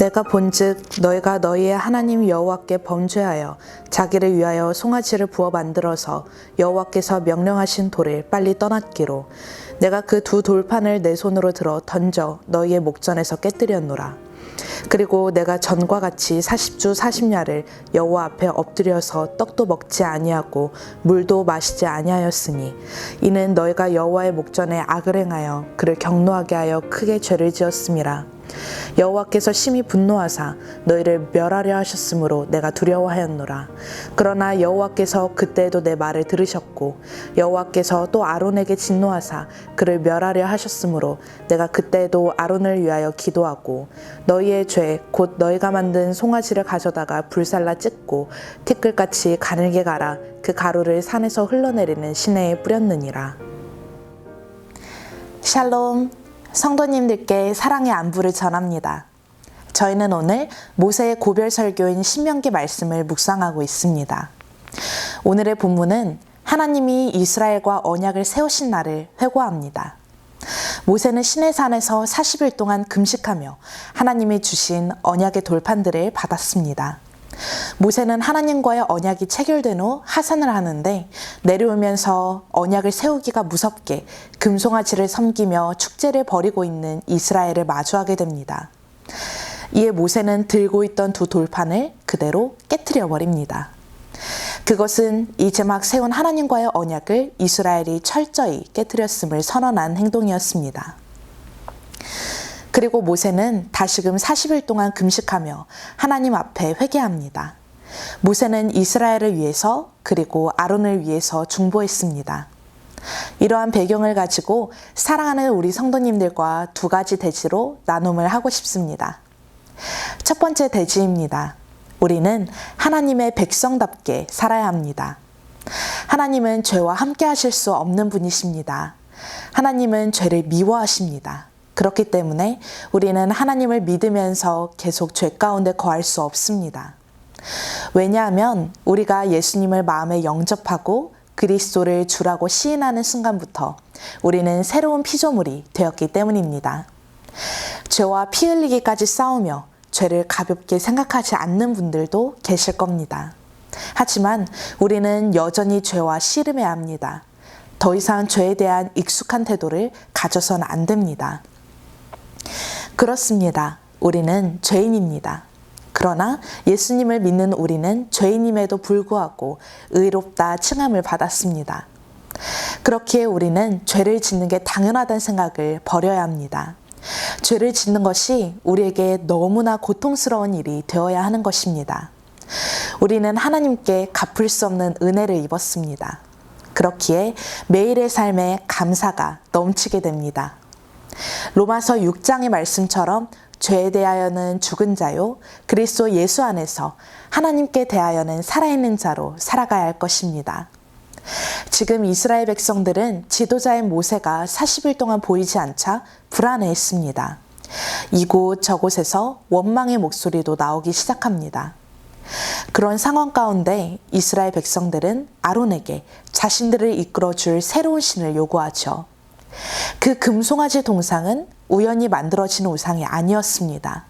내가 본즉 너희가 너희의 하나님 여호와께 범죄하여 자기를 위하여 송아지를 부어 만들어서 여호와께서 명령하신 돌을 빨리 떠났기로 내가 그 두 돌판을 내 손으로 들어 던져 너희의 목전에서 깨뜨렸노라. 그리고 내가 전과 같이 40주 40야를 여호와 앞에 엎드려서 떡도 먹지 아니하고 물도 마시지 아니하였으니 이는 너희가 여호와의 목전에 악을 행하여 그를 경노하게 하여 크게 죄를 지었음이라. 여호와께서 심히 분노하사 너희를 멸하려 하셨으므로 내가 두려워하였노라. 그러나 여호와께서 그때에도 내 말을 들으셨고 여호와께서 또 아론에게 진노하사 그를 멸하려 하셨으므로 내가 그때에도 아론을 위하여 기도하고 너희의 죄 곧 너희가 만든 송아지를 가져다가 불살라 찢고 티끌같이 가늘게 갈아 그 가루를 산에서 흘러내리는 시내에 뿌렸느니라. 샬롬, 성도님들께 사랑의 안부를 전합니다. 저희는 오늘 모세의 고별 설교인 신명기 말씀을 묵상하고 있습니다. 오늘의 본문은 하나님이 이스라엘과 언약을 세우신 날을 회고합니다. 모세는 시내산에서 40일 동안 금식하며 하나님이 주신 언약의 돌판들을 받았습니다. 모세는 하나님과의 언약이 체결된 후 하산을 하는데 내려오면서 언약을 세우기가 무섭게 금송아지를 섬기며 축제를 벌이고 있는 이스라엘을 마주하게 됩니다. 이에 모세는 들고 있던 두 돌판을 그대로 깨트려 버립니다. 그것은 이제 막 세운 하나님과의 언약을 이스라엘이 철저히 깨트렸음을 선언한 행동이었습니다. 그리고 모세는 다시금 40일 동안 금식하며 하나님 앞에 회개합니다. 모세는 이스라엘을 위해서 그리고 아론을 위해서 중보했습니다. 이러한 배경을 가지고 사랑하는 우리 성도님들과 두 가지 대지로 나눔을 하고 싶습니다. 첫 번째 대지입니다. 우리는 하나님의 백성답게 살아야 합니다. 하나님은 죄와 함께 하실 수 없는 분이십니다. 하나님은 죄를 미워하십니다. 그렇기 때문에 우리는 하나님을 믿으면서 계속 죄 가운데 거할 수 없습니다. 왜냐하면 우리가 예수님을 마음에 영접하고 그리스도를 주라고 시인하는 순간부터 우리는 새로운 피조물이 되었기 때문입니다. 죄와 피 흘리기까지 싸우며 죄를 가볍게 생각하지 않는 분들도 계실 겁니다. 하지만 우리는 여전히 죄와 씨름해야 합니다. 더 이상 죄에 대한 익숙한 태도를 가져서는 안 됩니다. 그렇습니다. 우리는 죄인입니다. 그러나 예수님을 믿는 우리는 죄인임에도 불구하고 의롭다 칭함을 받았습니다. 그렇기에 우리는 죄를 짓는 게 당연하다는 생각을 버려야 합니다. 죄를 짓는 것이 우리에게 너무나 고통스러운 일이 되어야 하는 것입니다. 우리는 하나님께 갚을 수 없는 은혜를 입었습니다. 그렇기에 매일의 삶에 감사가 넘치게 됩니다. 로마서 6장의 말씀처럼 죄에 대하여는 죽은 자요 그리스도 예수 안에서 하나님께 대하여는 살아있는 자로 살아가야 할 것입니다. 지금 이스라엘 백성들은 지도자인 모세가 40일 동안 보이지 않자 불안해했습니다. 이곳 저곳에서 원망의 목소리도 나오기 시작합니다. 그런 상황 가운데 이스라엘 백성들은 아론에게 자신들을 이끌어줄 새로운 신을 요구하죠. 그 금송아지 동상은 우연히 만들어진 우상이 아니었습니다.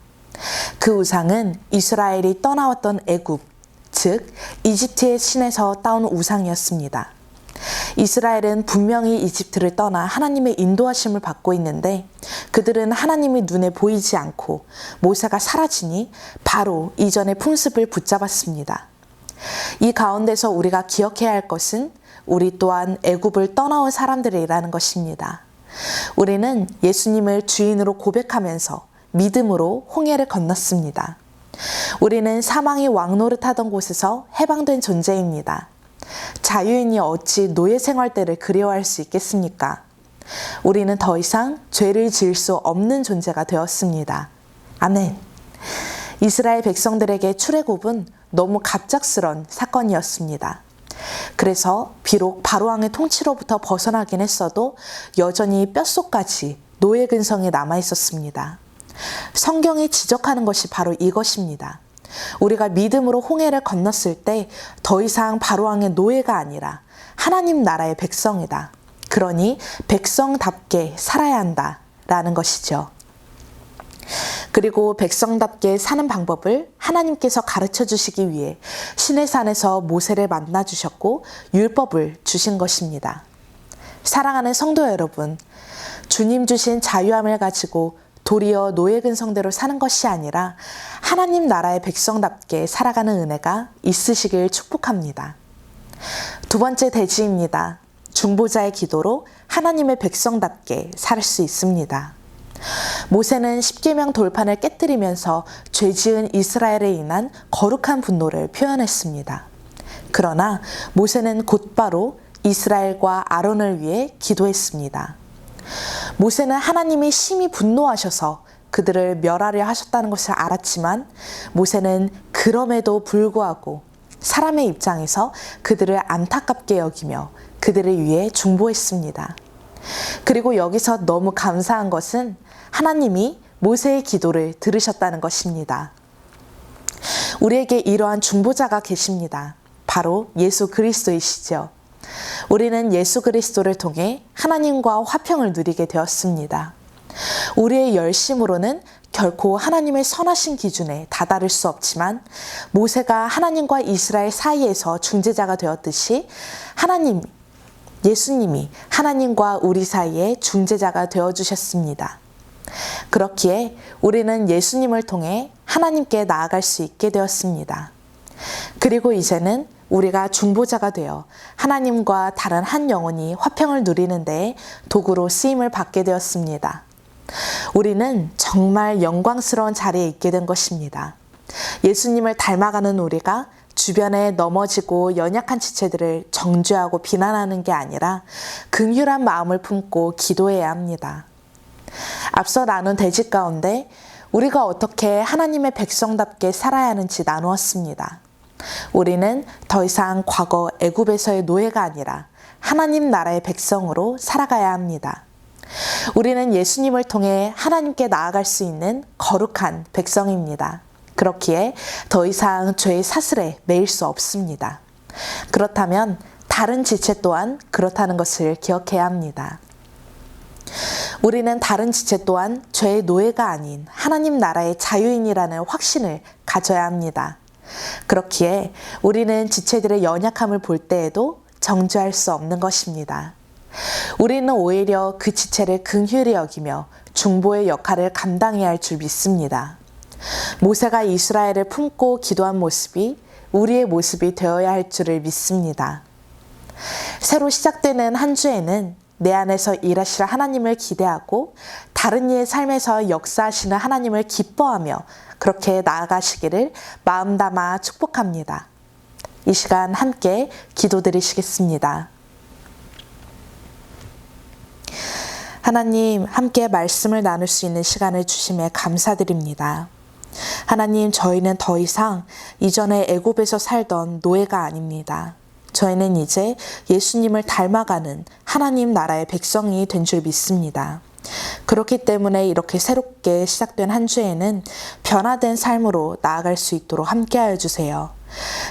그 우상은 이스라엘이 떠나왔던 애굽, 즉 이집트의 신에서 따온 우상이었습니다. 이스라엘은 분명히 이집트를 떠나 하나님의 인도하심을 받고 있는데 그들은 하나님이 눈에 보이지 않고 모세가 사라지니 바로 이전의 풍습을 붙잡았습니다. 이 가운데서 우리가 기억해야 할 것은 우리 또한 애굽을 떠나온 사람들이라는 것입니다. 우리는 예수님을 주인으로 고백하면서 믿음으로 홍해를 건넜습니다. 우리는 사망이 왕노릇하던 곳에서 해방된 존재입니다. 자유인이 어찌 노예 생활 때를 그리워할 수 있겠습니까? 우리는 더 이상 죄를 지을 수 없는 존재가 되었습니다. 아멘. 이스라엘 백성들에게 출애굽은 너무 갑작스런 사건이었습니다. 그래서 비록 바로왕의 통치로부터 벗어나긴 했어도 여전히 뼛속까지 노예 근성이 남아 있었습니다. 성경이 지적하는 것이 바로 이것입니다. 우리가 믿음으로 홍해를 건넜을 때 더 이상 바로왕의 노예가 아니라 하나님 나라의 백성이다. 그러니 백성답게 살아야 한다라는 것이죠. 그리고 백성답게 사는 방법을 하나님께서 가르쳐 주시기 위해 시내산에서 모세를 만나 주셨고 율법을 주신 것입니다. 사랑하는 성도 여러분, 주님 주신 자유함을 가지고 도리어 노예 근성대로 사는 것이 아니라 하나님 나라의 백성답게 살아가는 은혜가 있으시길 축복합니다. 두 번째 대지입니다. 중보자의 기도로 하나님의 백성답게 살 수 있습니다. 모세는 십계명 돌판을 깨뜨리면서 죄지은 이스라엘에 인한 거룩한 분노를 표현했습니다. 그러나 모세는 곧바로 이스라엘과 아론을 위해 기도했습니다. 모세는 하나님이 심히 분노하셔서 그들을 멸하려 하셨다는 것을 알았지만 모세는 그럼에도 불구하고 사람의 입장에서 그들을 안타깝게 여기며 그들을 위해 중보했습니다. 그리고 여기서 너무 감사한 것은 하나님이 모세의 기도를 들으셨다는 것입니다. 우리에게 이러한 중보자가 계십니다. 바로 예수 그리스도이시죠. 우리는 예수 그리스도를 통해 하나님과 화평을 누리게 되었습니다. 우리의 열심으로는 결코 하나님의 선하신 기준에 다다를 수 없지만 모세가 하나님과 이스라엘 사이에서 중재자가 되었듯이 예수님이 하나님과 우리 사이에 중재자가 되어주셨습니다. 그렇기에 우리는 예수님을 통해 하나님께 나아갈 수 있게 되었습니다. 그리고 이제는 우리가 중보자가 되어 하나님과 다른 한 영혼이 화평을 누리는 데에 도구로 쓰임을 받게 되었습니다. 우리는 정말 영광스러운 자리에 있게 된 것입니다. 예수님을 닮아가는 우리가 주변에 넘어지고 연약한 지체들을 정죄하고 비난하는 게 아니라 긍휼한 마음을 품고 기도해야 합니다. 앞서 나눈 대지 가운데 우리가 어떻게 하나님의 백성답게 살아야 하는지 나누었습니다. 우리는 더 이상 과거 애굽에서의 노예가 아니라 하나님 나라의 백성으로 살아가야 합니다. 우리는 예수님을 통해 하나님께 나아갈 수 있는 거룩한 백성입니다. 그렇기에 더 이상 죄의 사슬에 매일 수 없습니다. 그렇다면 다른 지체 또한 그렇다는 것을 기억해야 합니다. 우리는 다른 지체 또한 죄의 노예가 아닌 하나님 나라의 자유인이라는 확신을 가져야 합니다. 그렇기에 우리는 지체들의 연약함을 볼 때에도 정죄할 수 없는 것입니다. 우리는 오히려 그 지체를 긍휼히 여기며 중보의 역할을 감당해야 할 줄 믿습니다. 모세가 이스라엘을 품고 기도한 모습이 우리의 모습이 되어야 할 줄을 믿습니다. 새로 시작되는 한 주에는 내 안에서 일하실 하나님을 기대하고 다른 이의 삶에서 역사하시는 하나님을 기뻐하며 그렇게 나아가시기를 마음 담아 축복합니다. 이 시간 함께 기도드리시겠습니다. 하나님, 함께 말씀을 나눌 수 있는 시간을 주심에 감사드립니다. 하나님, 저희는 더 이상 이전에 애굽에서 살던 노예가 아닙니다. 저희는 이제 예수님을 닮아가는 하나님 나라의 백성이 된 줄 믿습니다. 그렇기 때문에 이렇게 새롭게 시작된 한 주에는 변화된 삶으로 나아갈 수 있도록 함께하여 주세요.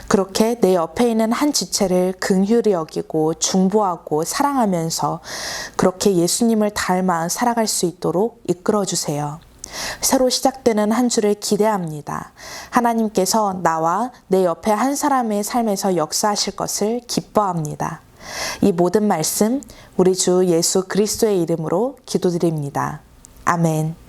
그렇게 내 옆에 있는 한 지체를 긍휼히 여기고 중보하고 사랑하면서 그렇게 예수님을 닮아 살아갈 수 있도록 이끌어 주세요. 새로 시작되는 한 주를 기대합니다. 하나님께서 나와 내 옆에 한 사람의 삶에서 역사하실 것을 기뻐합니다. 이 모든 말씀 우리 주 예수 그리스도의 이름으로 기도드립니다. 아멘.